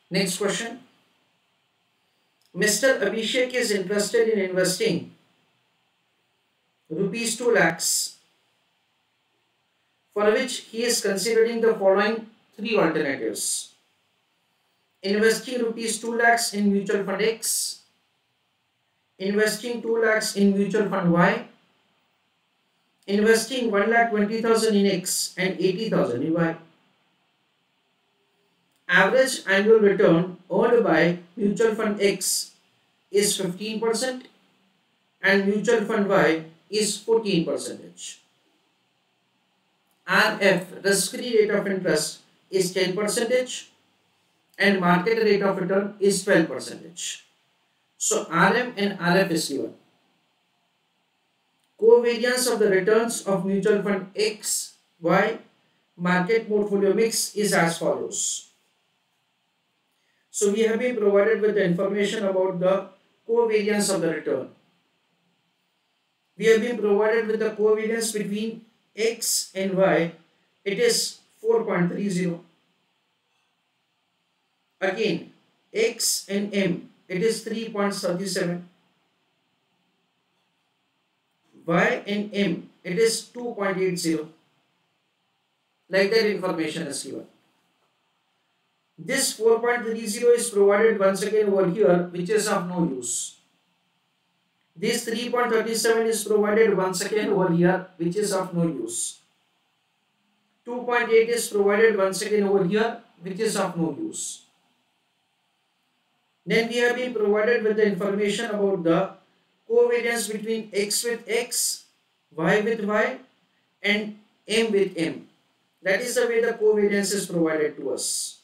Next question. Mr. Abhishek is interested in investing rupees 2 lakhs, for which he is considering the following three alternatives. Investing rupees 2 lakhs in mutual fund X, investing 2 lakhs in mutual fund Y, investing 1,20,000 in X and 80,000 in Y. Average annual return earned by mutual fund X is 15% and mutual fund Y is 14%. RF, risk-free rate of interest, is 10% and market rate of return is 12%. So RM and RF is given. Covariance of the returns of mutual fund X, Y, market portfolio mix is as follows. So we have been provided with the information about the covariance of the return. We have been provided with the covariance between X and Y. It is 4.30. Again, X and M, it is 3.37. Y and M, it is 2.80. Like that information is given. This 4.30 is provided once again over here, which is of no use. This 3.37 is provided once again over here, which is of no use. 2.8 is provided once again over here, which is of no use. Then we have been provided with the information about the covariance between X with X, Y with Y, and M with M. That is the way the covariance is provided to us.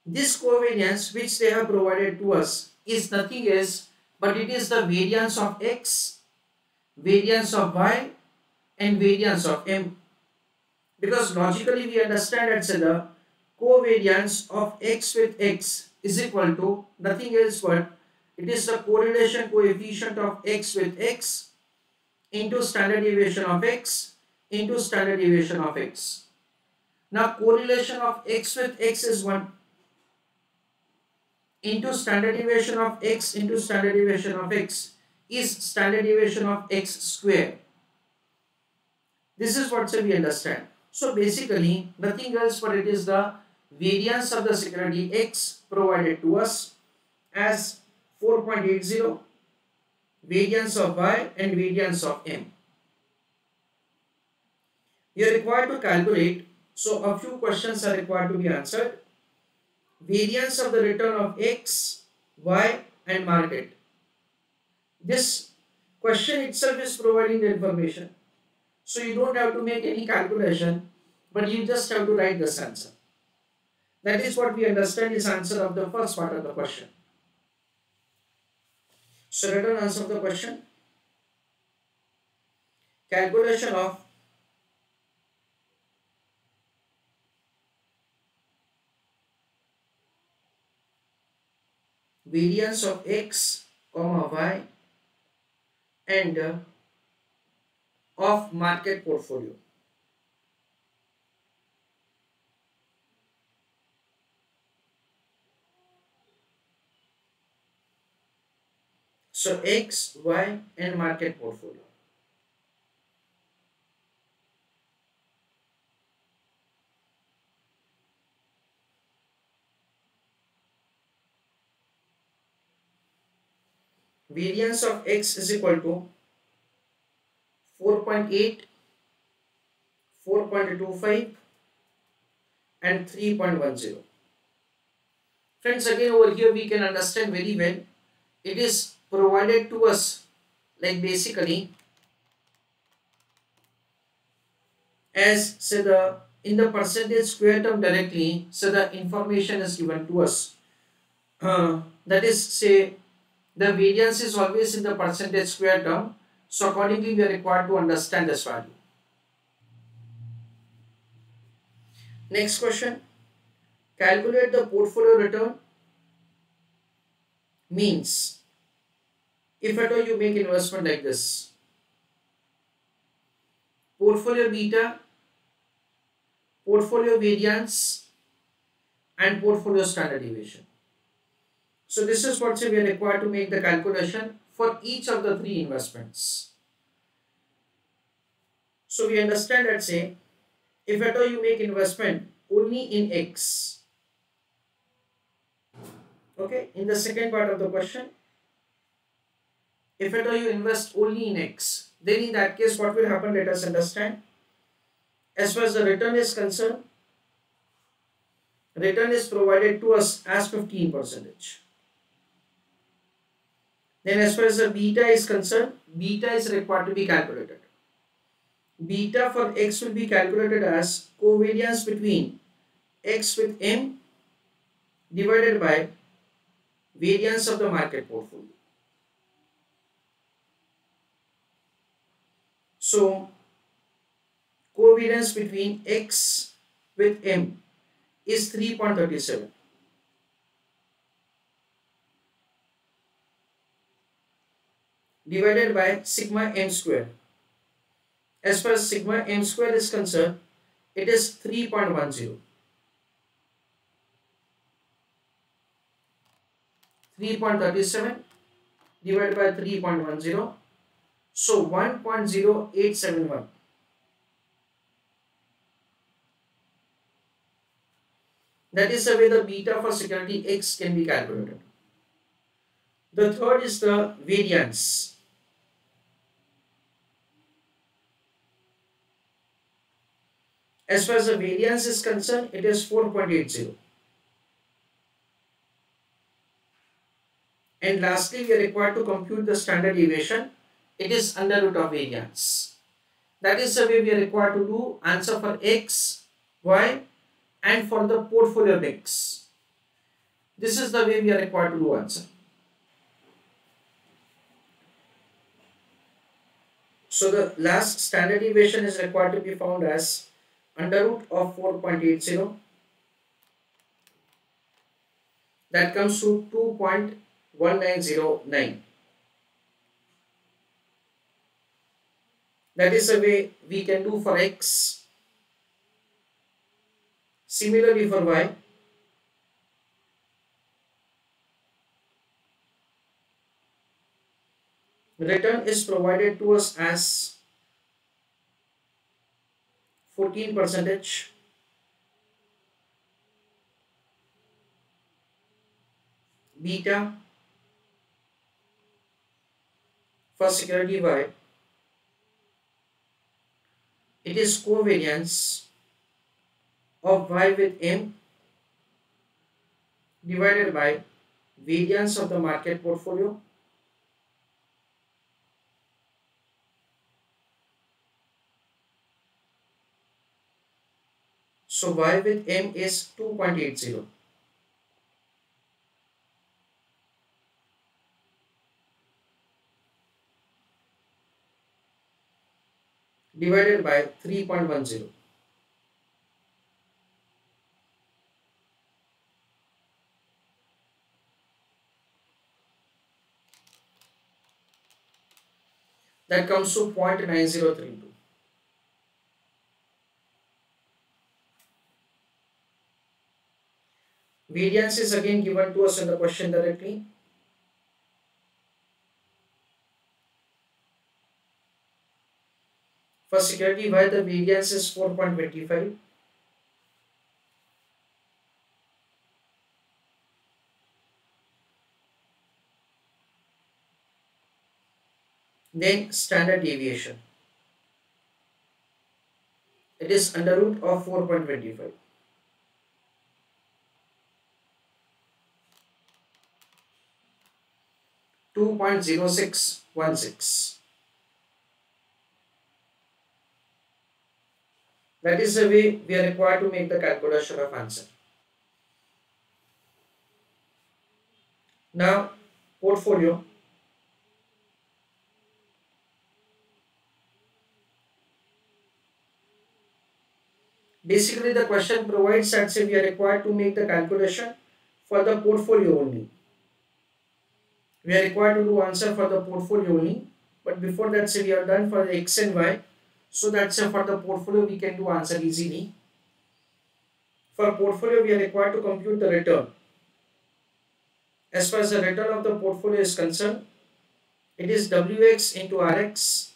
This covariance which they have provided to us is nothing else but it is the variance of X, variance of Y, and variance of M. Because logically we understand that the covariance of X with X is equal to nothing else but it is the correlation coefficient of X with X into standard deviation of X into standard deviation of X. Now correlation of X with X is 1 into standard deviation of X into standard deviation of X is standard deviation of X square. This is what we understand. So basically nothing else but it is the variance of the security X provided to us as 4.80, variance of Y and variance of M. You are required to calculate, so a few questions are required to be answered. Variance of the return of X, Y and market. This question itself is providing the information. So you don't have to make any calculation, but you just have to write this answer. That is what we understand is answer of the first part of the question. So return answer of the question. Calculation of variance of X, Y and of market portfolio. So X, Y and market portfolio. Variance of X is equal to 4.8, 4.25 and 3.10. Friends, again over here we can understand very well. It is provided to us like basically as say in the percentage square term directly, so the information is given to us. That is say the variance is always in the percentage square term. So accordingly we are required to understand this value. Next question. Calculate the portfolio return. Means if at all you make investment like this, portfolio beta, portfolio variance and portfolio standard deviation. So this is what we are required to make the calculation for each of the three investments. So we understand that say, if at all you make investment only in X, okay, in the second part of the question, if at all you invest only in X, then in that case what will happen, let us understand. As far as the return is concerned, return is provided to us as 15%. Then as far as the beta is concerned, beta is required to be calculated. Beta for X will be calculated as covariance between X with M divided by variance of the market portfolio. So covariance between X with M is 3.37 divided by sigma M square. As far as sigma M square is concerned, it is 3.10. 3.37 divided by 3.10. So 1.0871. That is the way the beta for security X can be calculated. The third is the variance. As far as the variance is concerned, it is 4.80. And lastly, we are required to compute the standard deviation. It is under root of variance. That is the way we are required to do answer for X, Y, and for the portfolio mix. This is the way we are required to do answer. So the last standard deviation is required to be found as under root of 4.80. That comes to 2.1909. That is the way we can do for X. Similarly for Y. Return is provided to us as 14%. Beta for security Y, it is covariance of Y with M divided by variance of the market portfolio so Y with M is 2.80. Divided by 3.10. That comes to 0.9032. Variance is again given to us in the question directly. For security Y, the variance is 4.25. Then standard deviation. It is under root of 4.25. .0616. That is the way we are required to make the calculation of answer. Now, portfolio. Basically, the question provides that say we are required to make the calculation for the portfolio only. We are required to do answer for the portfolio only. But before that, say we are done for the X and Y. So that's for the portfolio we can do answer easily. For portfolio, we are required to compute the return. As far as the return of the portfolio is concerned, it is Wx into Rx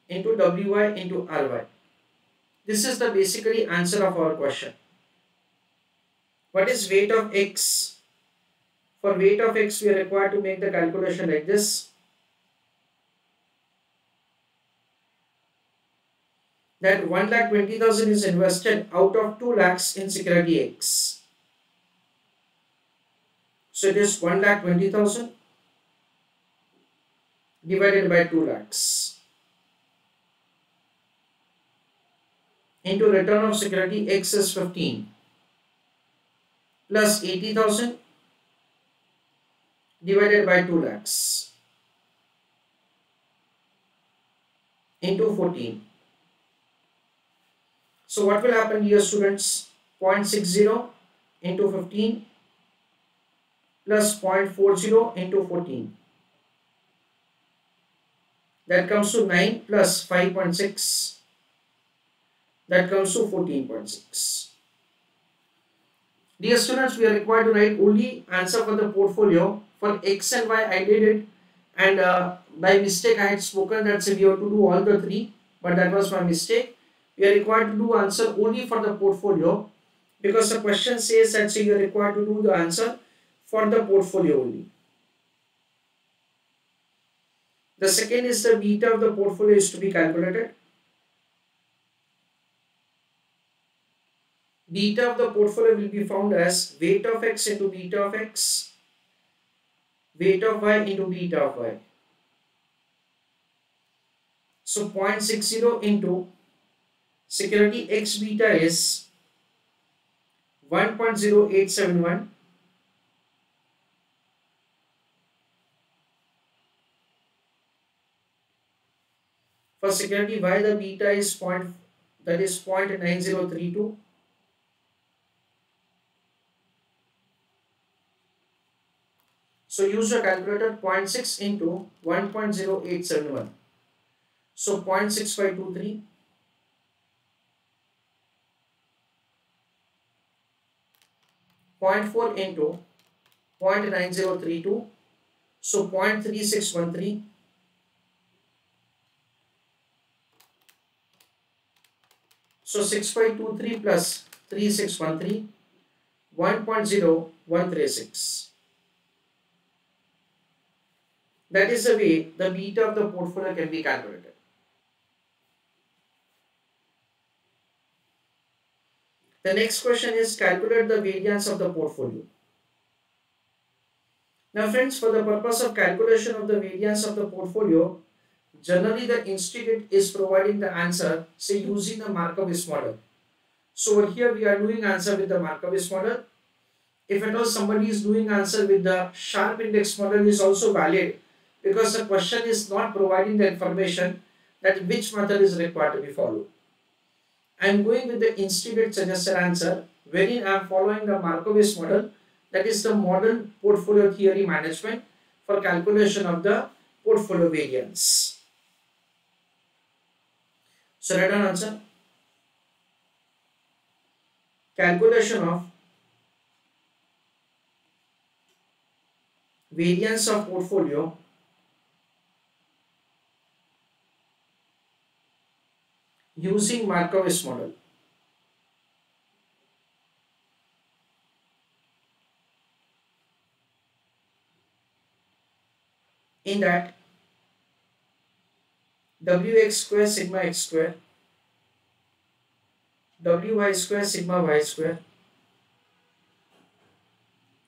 into Wy into Ry. This is the basically answer of our question. What is weight of X? For weight of X, we are required to make the calculation like this. That 1,20,000 is invested out of 2 lakhs in security X. So it is 1,20,000 divided by 2 lakhs into return of security X is 15 plus 80,000 divided by 2 lakhs into 14. So what will happen, dear students? 0.60 into 15 plus 0.40 into 14. That comes to 9 plus 5.6. That comes to 14.6. Dear students, we are required to write only answer for the portfolio. For X and Y, I did it, and by mistake I had spoken that we have to do all the three, but that was my mistake. We are required to do answer only for the portfolio because the question says that you are required to do the answer for the portfolio only. The second is the beta of the portfolio is to be calculated. Beta of the portfolio will be found as weight of X into beta of X, weight of Y into beta of Y. So 0.60 into security X beta is 1.0871. For security Y, the beta is 0.9032. So use your calculator. 0.6 into 1.0871. So 0.6523. 0.4 into 0.9032. So 0.3613. So 6523 plus 3613, 1.0136. That is the way the beta of the portfolio can be calculated. The next question is calculate the variance of the portfolio. Now friends, for the purpose of calculation of the variance of the portfolio, generally the institute is providing the answer, say using the Markowitz model. So here we are doing answer with the Markowitz model. If at all somebody is doing answer with the Sharpe index model is also valid, because the question is not providing the information that which method is required to be followed. I am going with the institute suggested answer, wherein I am following the Markowitz model, that is the model portfolio theory management for calculation of the portfolio variance. So write down answer. Calculation of variance of portfolio using Markowitz model. In that, Wx square sigma x square, Wy square sigma y square,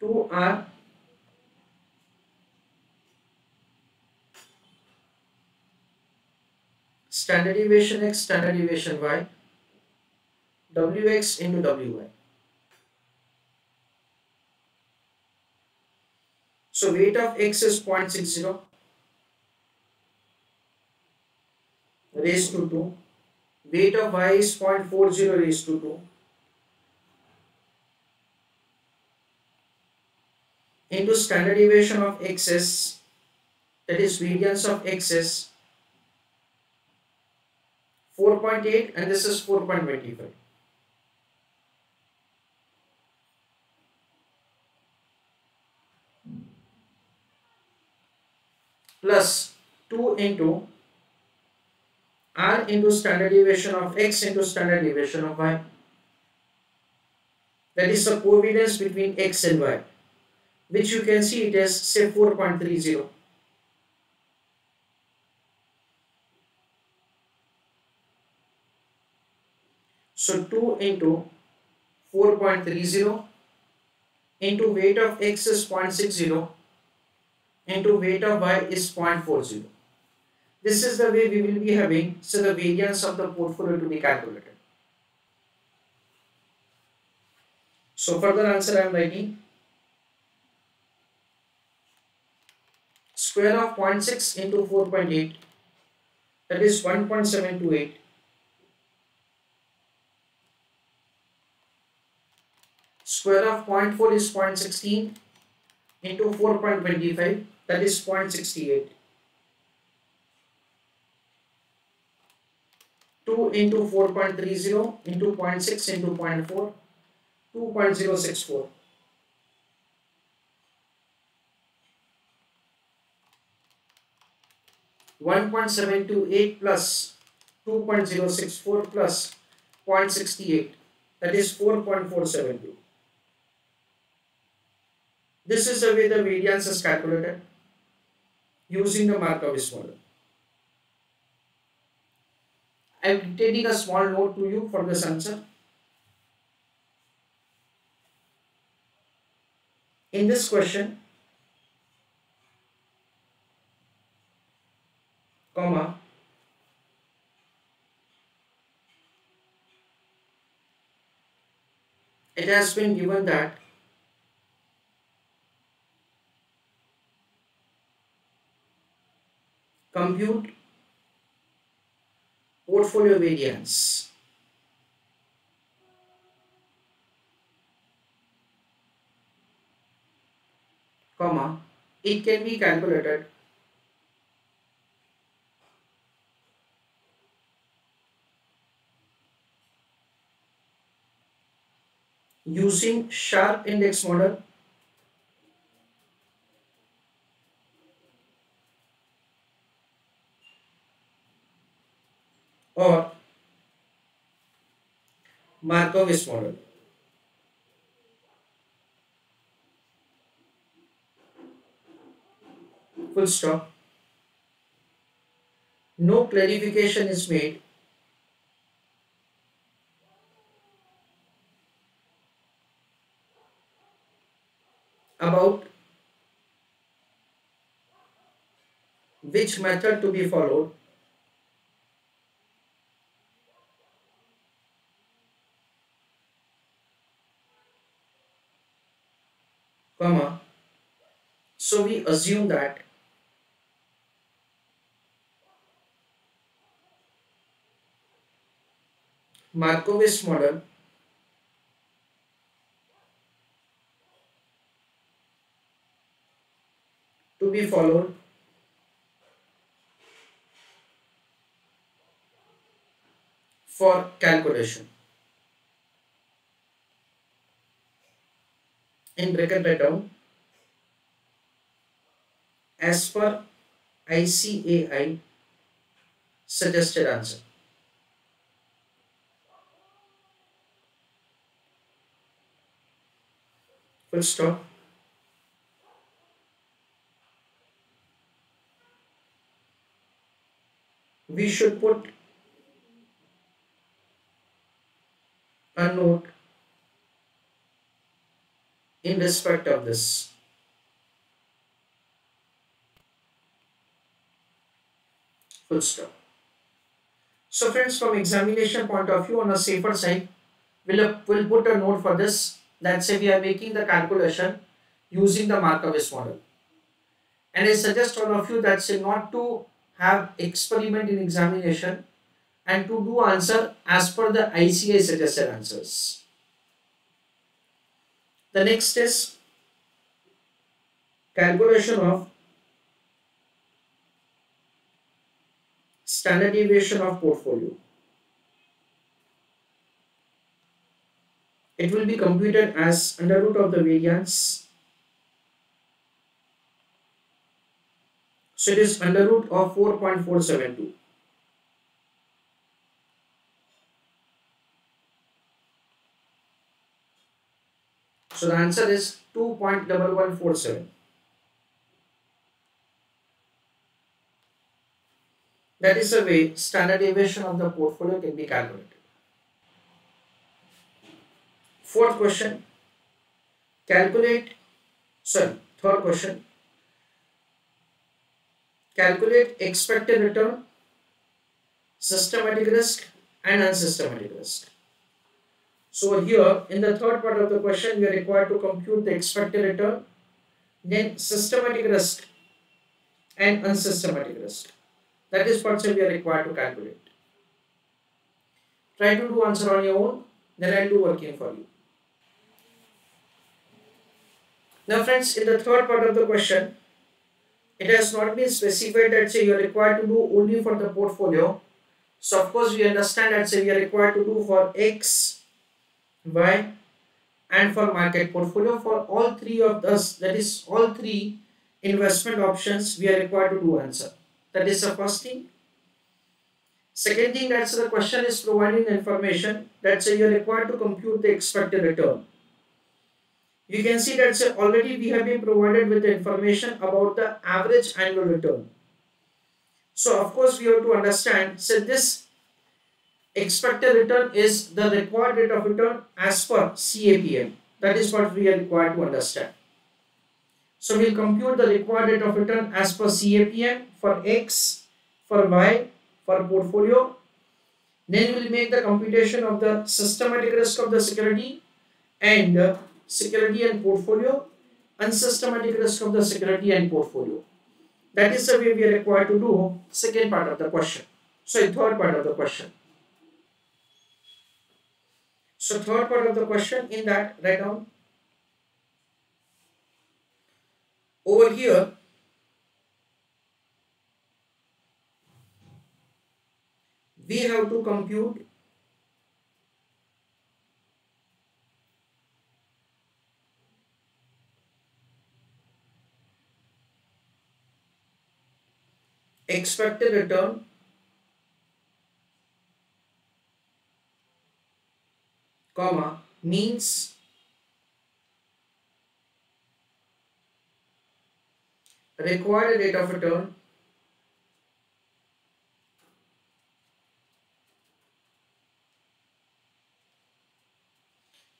2r standard deviation x, standard deviation y, Wx into Wy. So weight of x is 0.60 raised to 2. Weight of y is 0.40 raised to 2. Into standard deviation of x is, that is variance of x is 4.8 and this is 4.25. plus 2 into r into standard deviation of x into standard deviation of y. That is the covariance between x and y, which you can see it as say 4.30. So 2 into 4.30 into weight of x is 0.60 into weight of y is 0.40. This is the way we will be having so the variance of the portfolio to be calculated. So further answer I am writing square of 0.6 into 4.8, that is 1.728, square of 0.4 is 0.16 into 4.25, that is 0.68. 2 into 4.30 into 0.6 into 0.4, 2.064. 1.728 plus 2.064 plus 0.68, that is 4.472. This is the way the variance is calculated using the Markowitz model. I am taking a small note to you for this answer. In this question, comma, it has been given that compute portfolio variance comma, it can be calculated using Sharpe index model or Markowitz model. Full stop. No clarification is made about which method to be followed, comma, so we assume that Markowitz model to be followed for calculation. In bracket write down as per ICAI suggested answer. Full stop. We should put a note in respect of this. Full stop. So friends, from examination point of view, on a safer side, we'll put a note for this. Let's say we are making the calculation using the Markowitz model. And I suggest all of you that say not to have experiment in examination and to do answer as per the ICA suggested answers. The next is calculation of standard deviation of portfolio. It will be computed as under root of the variance So it is under root of 4.472. So the answer is 2.1147. That is the way standard deviation of the portfolio can be calculated. Fourth question, third question, calculate expected return, systematic risk and unsystematic risk. So here in the third part of the question, we are required to compute the expected return, then systematic risk and unsystematic risk. That is what we are required to calculate. Try to do answer on your own, then I'll do working for you. Now friends, in the third part of the question, it has not been specified that say you are required to do only for the portfolio. So of course we understand that say we are required to do for X, Y and for market portfolio. For all three of us, that is all three investment options, we are required to do answer. That is the first thing. Second thing, that's the question is providing information that say you are required to compute the expected return. You can see that say already we have been provided with the information about the average annual return. So of course we have to understand, so this expected return is the required rate of return as per CAPM. That is what we are required to understand. So we'll compute the required rate of return as per CAPM for X, for Y, for portfolio. Then we'll make the computation of the systematic risk of the security and security and portfolio, unsystematic risk of the security and portfolio. That is the way we are required to do second part of the question. So third part of the question. So third part of the question, in that write down over here we have to compute expected return comma means required rate of return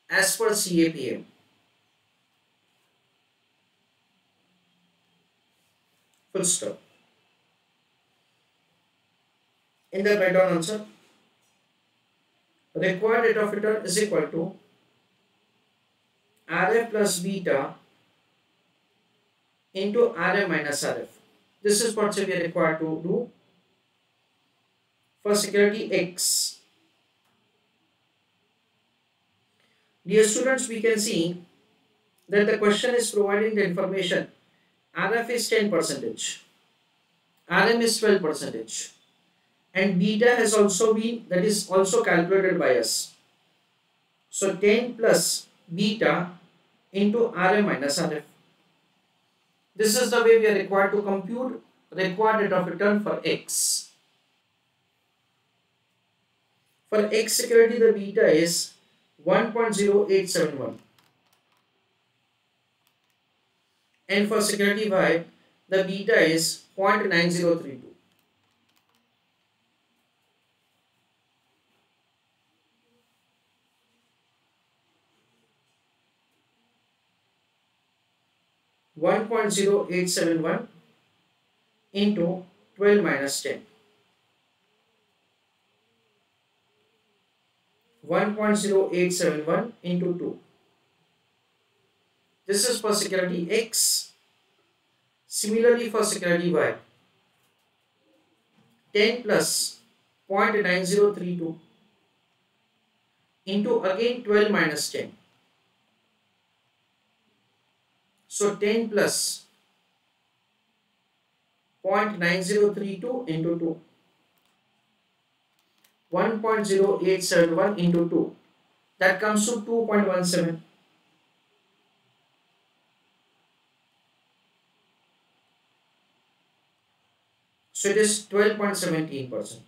as per CAPM. Full stop. In the write down answer, required rate of return is equal to RF plus beta into RM minus RF. This is what we are required to do for security X. Dear students, we can see that the question is providing the information. RF is 10%, RM is 12%, and beta has also been, that is also calculated by us. So 10 plus beta into RM minus RF. This is the way we are required to compute required rate of return for X. For X security, the beta is 1.0871. And for security Y, the beta is 0.9032. One 1.0871 into 12 minus 10. 1.0871 into 2. This is for security X. Similarly for security Y, 10 plus 0.9032 into again 12 minus 10. So 10 plus 0.9032 into 2. 1.0871 into 2. That comes to 2.17. So it is 12.17%.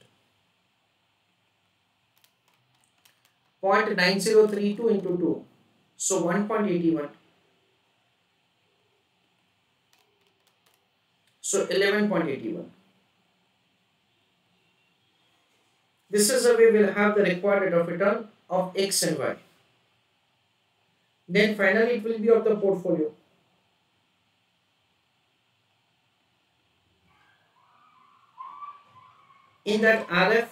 0.9032 into 2. So 1.81. So 11.81. This is the way we'll have the required rate of return of X and Y. Then finally it will be of the portfolio. In that RF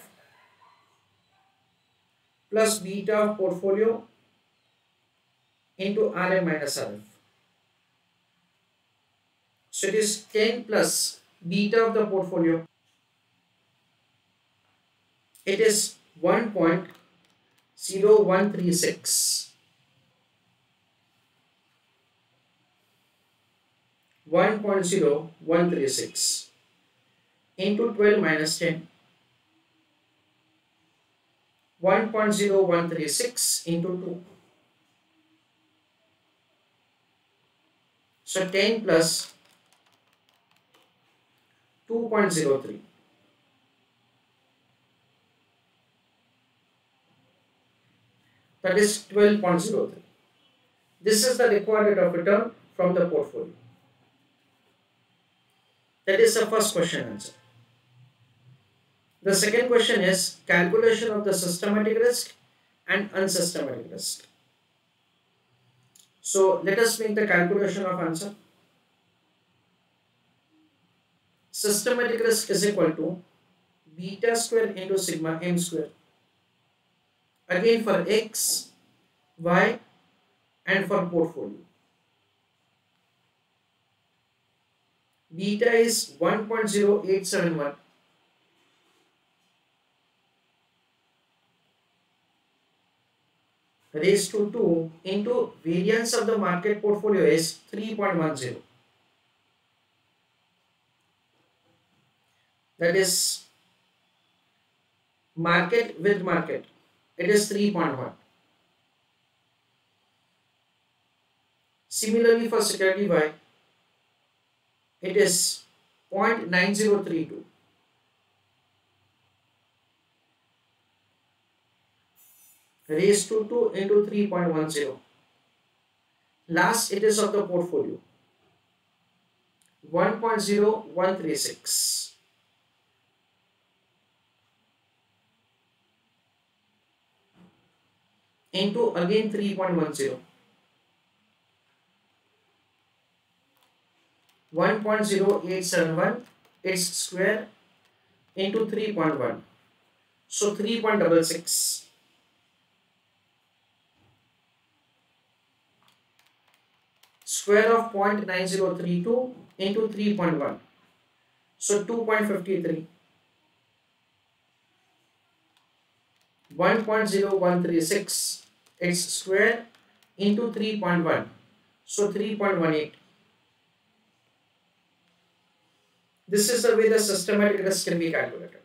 plus beta of portfolio into RM minus RF. So it is 10 plus beta of the portfolio. It is 1.0136. 1.0136 into 12 minus 10. 1.0136 into 2. So 10 plus 2.03. That is 12.03. This is the required rate of return from the portfolio. That is the first question answer. The second question is calculation of the systematic risk and unsystematic risk. So let us make the calculation of answer. Systematic risk is equal to beta square into sigma m square. Again for X, Y and for portfolio. Beta is 1.0871. Raised to 2 into variance of the market portfolio is 3.10. That is market with market. It is 3.1. Similarly for security Y, it is 0.9032. Raised to 2 into 3.10. Last it is of the portfolio. 1.0136. Into again 3.10. 1.0871 its square into 3.1. So 3.66. Square of 0.9032 into 3.1. So 2.53. 1.0136 its square into 3.1. So 3.18. This is the way the systematic risk can be calculated.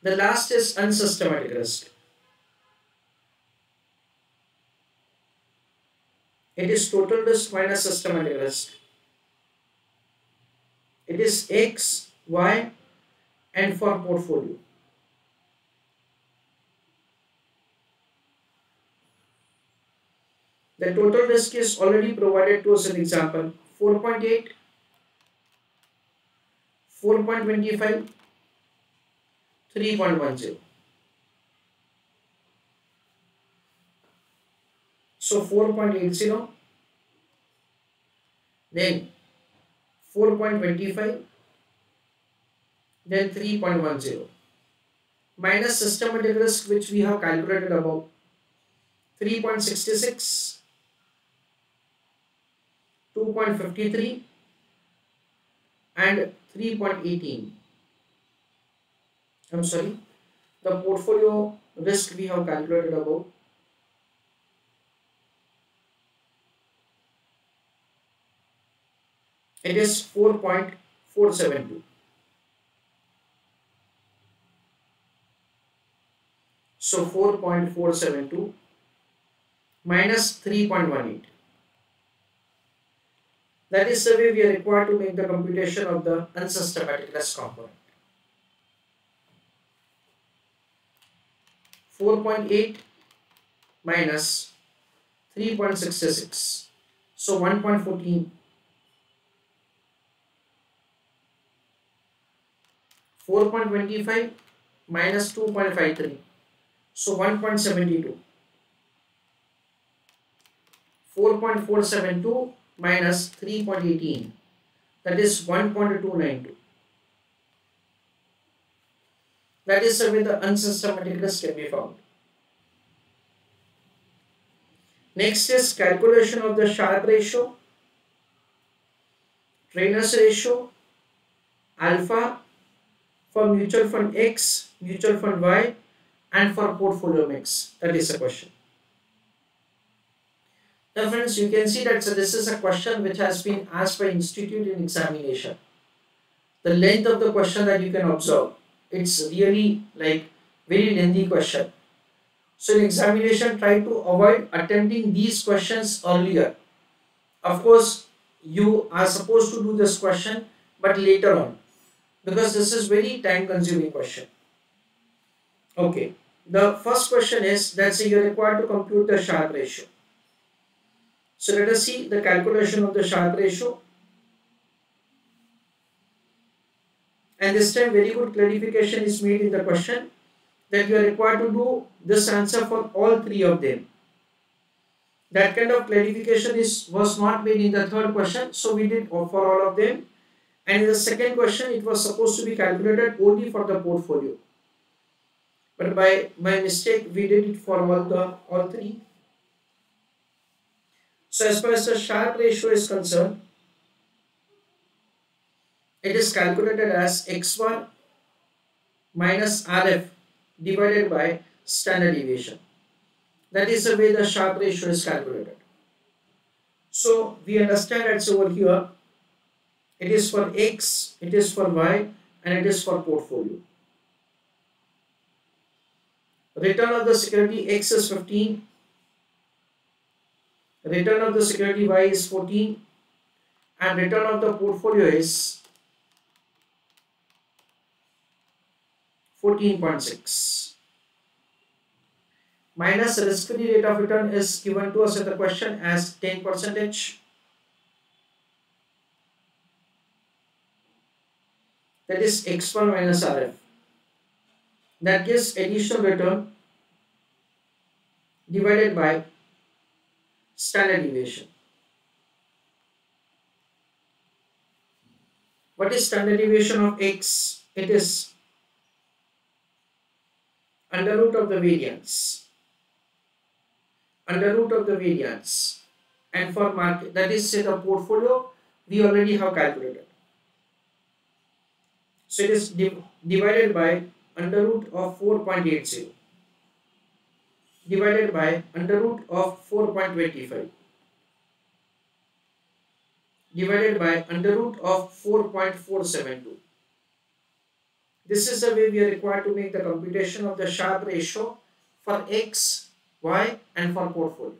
The last is unsystematic risk. It is total risk minus systematic risk. It is X, Y and for portfolio. The total risk is already provided to us in example 4.8, 4.25, 3.10. So 4.80, then 4.25, then 3.10 minus systematic risk which we have calculated above 3.66, 2.53 and 3.18. I'm sorry, the portfolio risk we have calculated above. It is 4.472. So 4.472 minus 3.18. That is the way we are required to make the computation of the unsystematic rest component. 4.8 minus 3.66. So 1.14. 4.25 minus 2.53. So 1.72. 4.472 minus 3.18. That is 1.292. That is the way the unsystematic rest can be found. Next is calculation of the Sharpe ratio, Treynor's ratio, alpha for mutual fund X, mutual fund Y, and for portfolio mix. That is a question. Now friends, you can see that this is a question which has been asked by institute in examination. The length of the question that you can observe, it's really like very lengthy question. So in examination, try to avoid attempting these questions earlier. Of course, you are supposed to do this question, but later on, because this is very time consuming question. Okay, the first question is that you are required to compute the Sharpe ratio. So let us see the calculation of the Sharpe ratio. And this time very good clarification is made in the question that you are required to do this answer for all three of them. That kind of clarification was not made in the third question, so we did for all of them. And in the second question, it was supposed to be calculated only for the portfolio. But by mistake, we did it for all three. So as far as the Sharpe ratio is concerned, it is calculated as x bar minus RF divided by standard deviation. That is the way the Sharpe ratio is calculated. So we understand that over here, it is for X, it is for Y, and it is for portfolio. Return of the security X is 15. Return of the security Y is 14. And return of the portfolio is 14.6. Minus risk-free rate of return is given to us in the question as 10%. That is X1 minus RF. That gives additional return divided by standard deviation. What is standard deviation of X? It is under root of the variance. Under root of the variance. And for market, that is say the portfolio, we already have calculated. So it is divided by under root of 4.80 divided by under root of 4.25 divided by under root of 4.472. This is the way we are required to make the computation of the Sharpe ratio for X, Y, and for portfolio.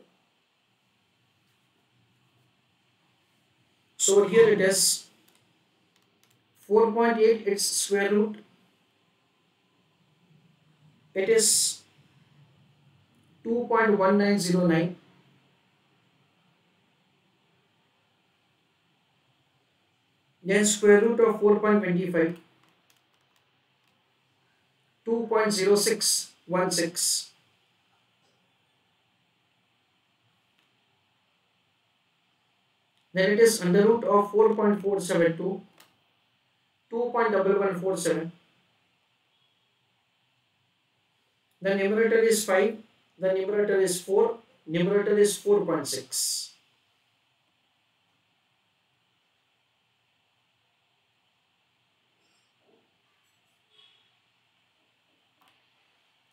So here it is 4.8, its square root. It is 2.1909. Then square root of 4.25, 2.0616. Then it is under root of 4.472, 2.1147. The numerator is 5, the numerator is 4, numerator is 4.6.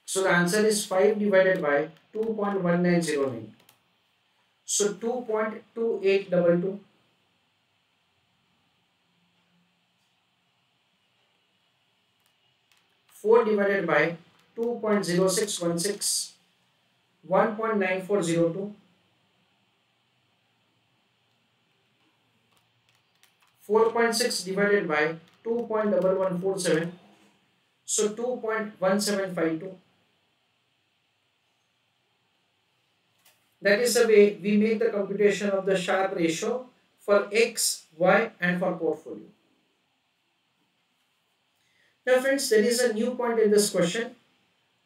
So the answer is 5 divided by 2.1909. So 2.2822. Four divided by 2.0616, 1.9402. 4.6 divided by 2.1147, so 2.1752. That is the way we make the computation of the Sharpe ratio for X, Y and for portfolio. Now friends, there is a new point in this question,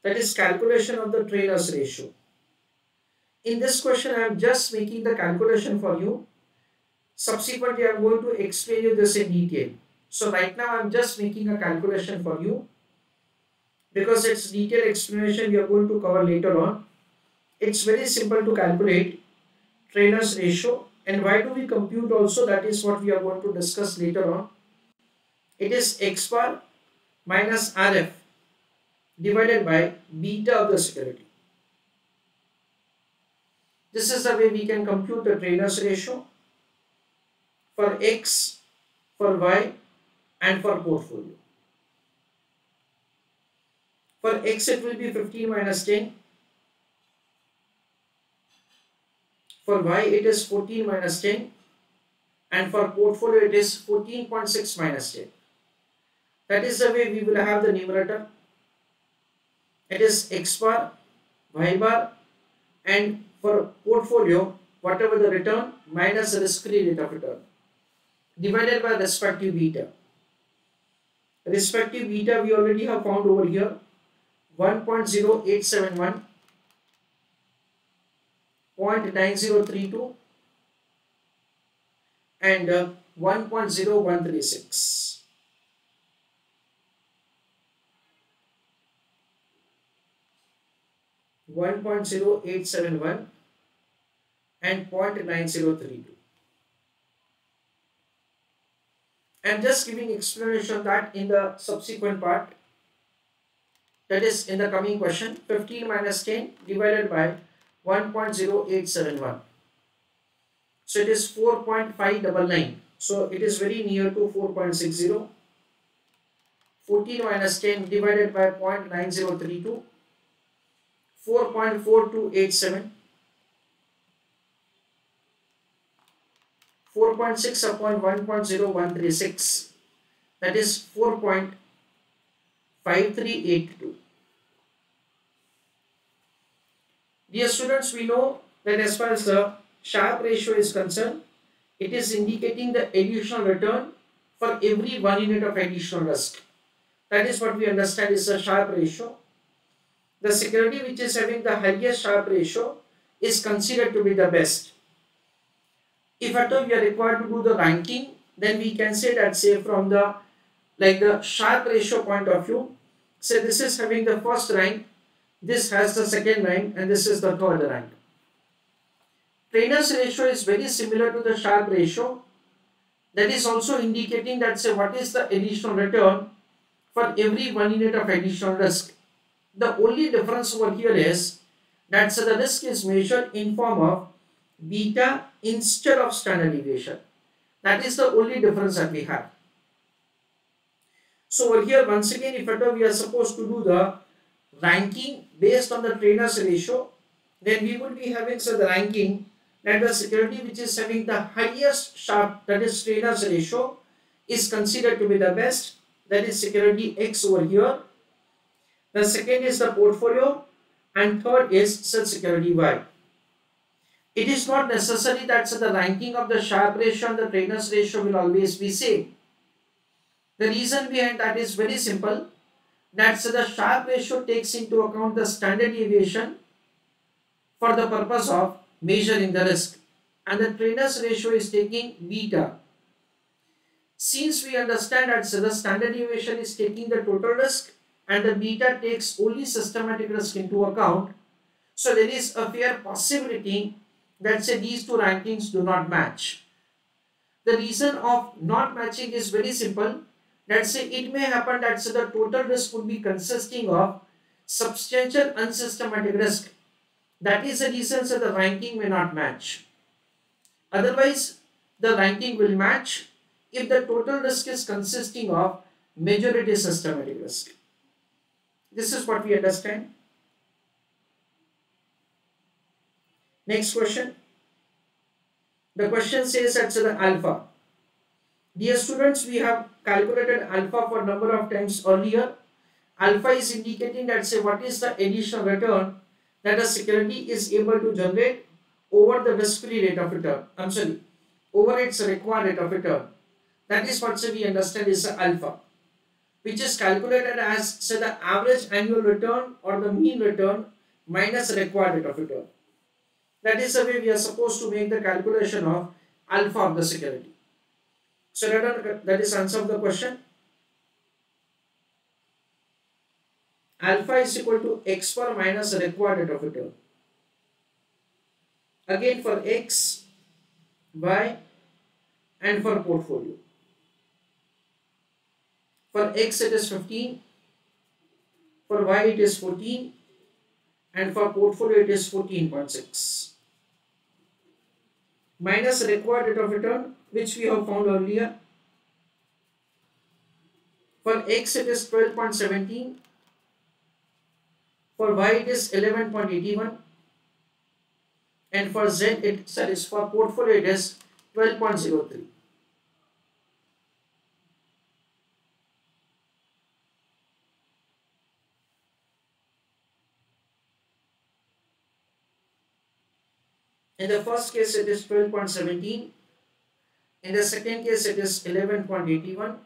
that is calculation of the Treynor's ratio. In this question, I am just making the calculation for you. Subsequently, I am going to explain you this in detail. So right now, I am just making a calculation for you because its detailed explanation we are going to cover later on. It's very simple to calculate Treynor's ratio, and why do we compute also, that is what we are going to discuss later on. It is X bar minus RF divided by beta of the security. This is the way we can compute the Treynor's ratio for X, for Y and for portfolio. For X it will be 15 minus 10. For Y it is 14 minus 10. And for portfolio it is 14.6 minus 10. That is the way we will have the numerator. It is X bar, Y bar, and for portfolio, whatever the return minus the risk-free rate of return divided by respective beta. Respective beta we already have found over here, 1.0871, 0.9032 and 1.0136. 1.0871 and 0.9032. I am just giving explanation of that in the subsequent part, that is in the coming question. 15 minus 10 divided by 1.0871, so it is 4.599, so it is very near to 4.60. 14 minus 10 divided by 0.9032, 4.4287, 4.6 upon 1.0136, that is 4.5382. Dear students, we know that as far as the Sharpe ratio is concerned, it is indicating the additional return for every 1 unit of additional risk. That is what we understand is the Sharpe ratio. The security which is having the highest Sharpe ratio is considered to be the best. If at all we are required to do the ranking, then we can say that, say from the Sharpe ratio point of view, say this is having the first rank, this has the second rank, and this is the third rank. Treynor's ratio is very similar to the Sharpe ratio. That is also indicating that, say, what is the additional return for every 1 unit of additional risk. The only difference over here is that, so the risk is measured in form of beta instead of standard deviation. That is the only difference that we have. So over here, once again, if at all we are supposed to do the ranking based on the Treynor's ratio, then we will be having, so the ranking that the security which is having the highest Sharpe, that is Treynor's ratio, is considered to be the best. That is security X over here. The second is the portfolio, and third is such security Y. It is not necessary that the ranking of the Sharpe ratio and the Treynor's ratio will always be same. The reason behind that is very simple. That the Sharpe ratio takes into account the standard deviation for the purpose of measuring the risk, and the Treynor's ratio is taking beta. Since we understand that the standard deviation is taking the total risk and the beta takes only systematic risk into account, so there is a fair possibility that, say, these two rankings do not match. The reason of not matching is very simple. That, say, it may happen that, say, the total risk would be consisting of substantial unsystematic risk. That is the reason, so the ranking may not match. Otherwise, the ranking will match if the total risk is consisting of majority systematic risk. This is what we understand. Next question. The question says that, so the alpha Dear students, we have calculated alpha for number of times earlier. Alpha is indicating that say what is the additional return that a security is able to generate over the risk-free rate of return. I'm sorry, over its required rate of return. That is what we understand is alpha, which is calculated as say the average annual return or the mean return minus required rate of return. That is the way we are supposed to make the calculation of alpha of the security. So that is answer of the question. Alpha is equal to x per minus required rate of return. Again for x, y and for portfolio. For x it is 15, for y it is 14 and for portfolio it is 14.6. Minus required rate of return which we have found earlier. For x it is 12.17, for y it is 11.81 and for z it is for portfolio it is 12.03. In the first case it is 12.17, in the second case it is 11.81.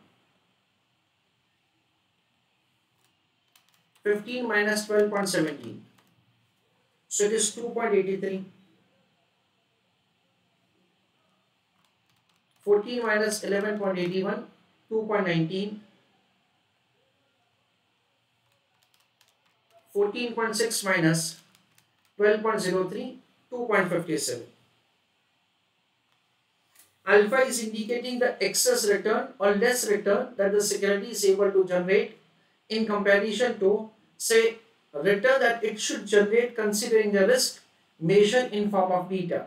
15 minus 12.17, so it is 2.83. 14 minus 11.81, 2.19. 14.6 minus 12.03, 2.57. Alpha is indicating the excess return or less return that the security is able to generate in comparison to say return that it should generate considering the risk measured in form of beta.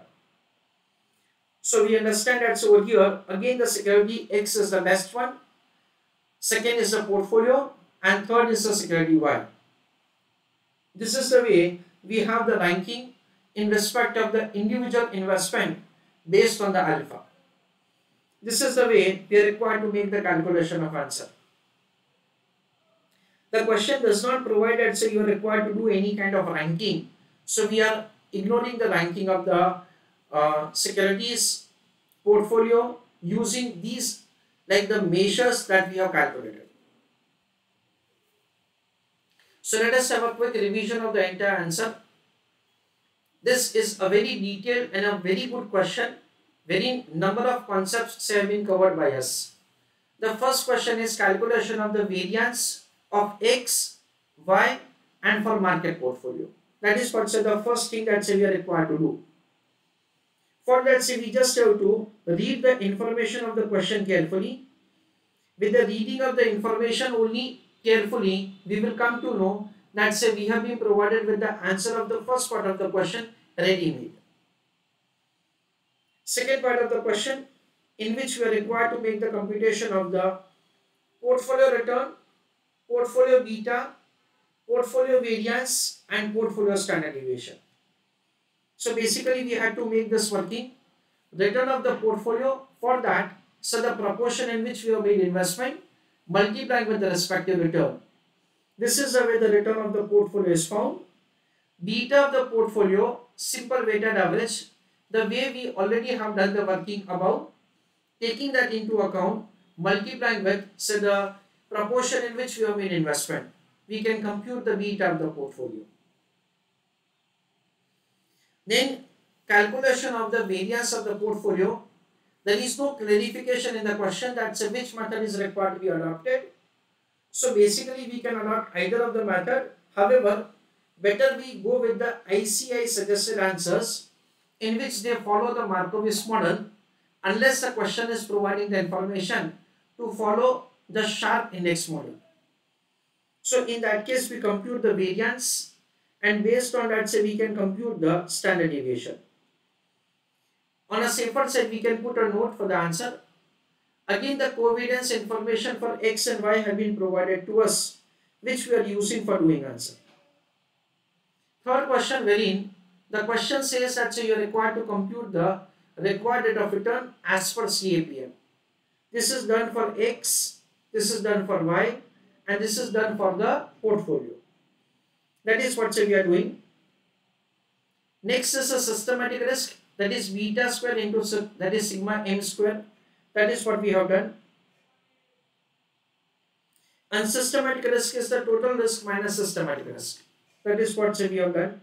So we understand that over here again the security X is the best one, second is the portfolio and third is the security Y. This is the way we have the ranking in respect of the individual investment based on the alpha. This is the way we are required to make the calculation of answer. The question does not provide that say you are required to do any kind of ranking. So we are ignoring the ranking of the securities portfolio using these like the measures that we have calculated. So let us have a quick revision of the entire answer. This is a very detailed and a very good question. Very number of concepts have been covered by us. The first question is calculation of the variance of X, Y and for market portfolio. That is what the first thing that we are required to do. For that we just have to read the information of the question carefully. With the reading of the information only carefully, we will come to know that we have been provided with the answer of the first part of the question ready-made. Second part of the question, in which we are required to make the computation of the portfolio return, portfolio beta, portfolio variance and portfolio standard deviation. So basically we had to make this working. Return of the portfolio, for that, so the proportion in which we have made investment multiplied with the respective return. This is the way the return of the portfolio is found. Beta of the portfolio, simple weighted average, the way we already have done the working above, taking that into account, multiplying with say the proportion in which we have made investment, we can compute the beta of the portfolio. Then calculation of the variance of the portfolio. There is no clarification in the question that which method is required to be adopted. So basically we can adopt either of the method. However, better we go with the ICI suggested answers in which they follow the Markowitz model unless the question is providing the information to follow the Sharpe index model. So in that case we compute the variance and based on that we can compute the standard deviation. On a safer side we can put a note for the answer. Again the covariance information for X and Y have been provided to us which we are using for doing answer. Third question wherein the question says that you are required to compute the required rate of return as per CAPM. This is done for X, this is done for Y, and this is done for the portfolio. That is what we are doing. Next is a systematic risk, that is beta square into that is sigma m square. That is what we have done. Unsystematic risk is the total risk minus systematic risk. That is what we have done.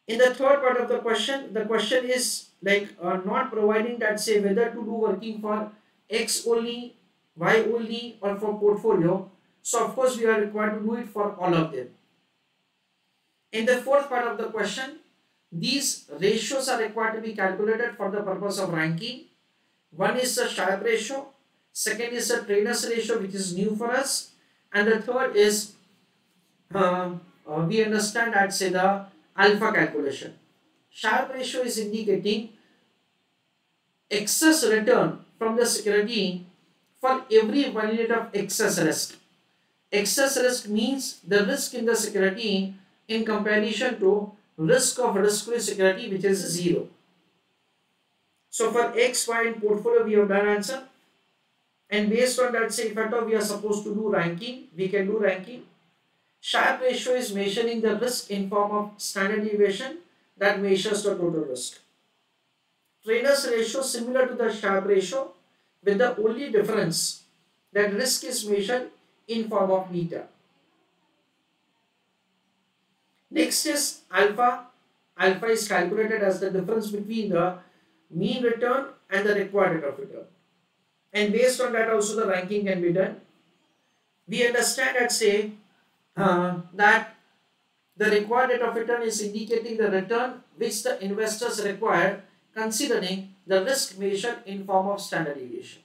In the third part of the question is like not providing that say whether to do working for X only, Y only, or for portfolio. So of course we are required to do it for all of them. In the fourth part of the question, these ratios are required to be calculated for the purpose of ranking. One is the Sharpe ratio, second is the Treynor's ratio, which is new for us, and the third is we understand that say the alpha calculation. Sharpe ratio is indicating excess return from the security for every 1 unit of excess risk. Excess risk means the risk in the security in comparison to risk of risk-free security, which is 0. So for X, Y and portfolio we have done answer, and based on that say if at all we are supposed to do ranking, we can do ranking. Sharpe ratio is measuring the risk in form of standard deviation that measures the total risk. Treynor's ratio similar to the Sharpe ratio, with the only difference that risk is measured in form of beta. Next is alpha. Alpha is calculated as the difference between the mean return and the required rate of return. And based on that also the ranking can be done. We understand that say that the required rate of return is indicating the return which the investors require considering the risk measured in form of standard deviation.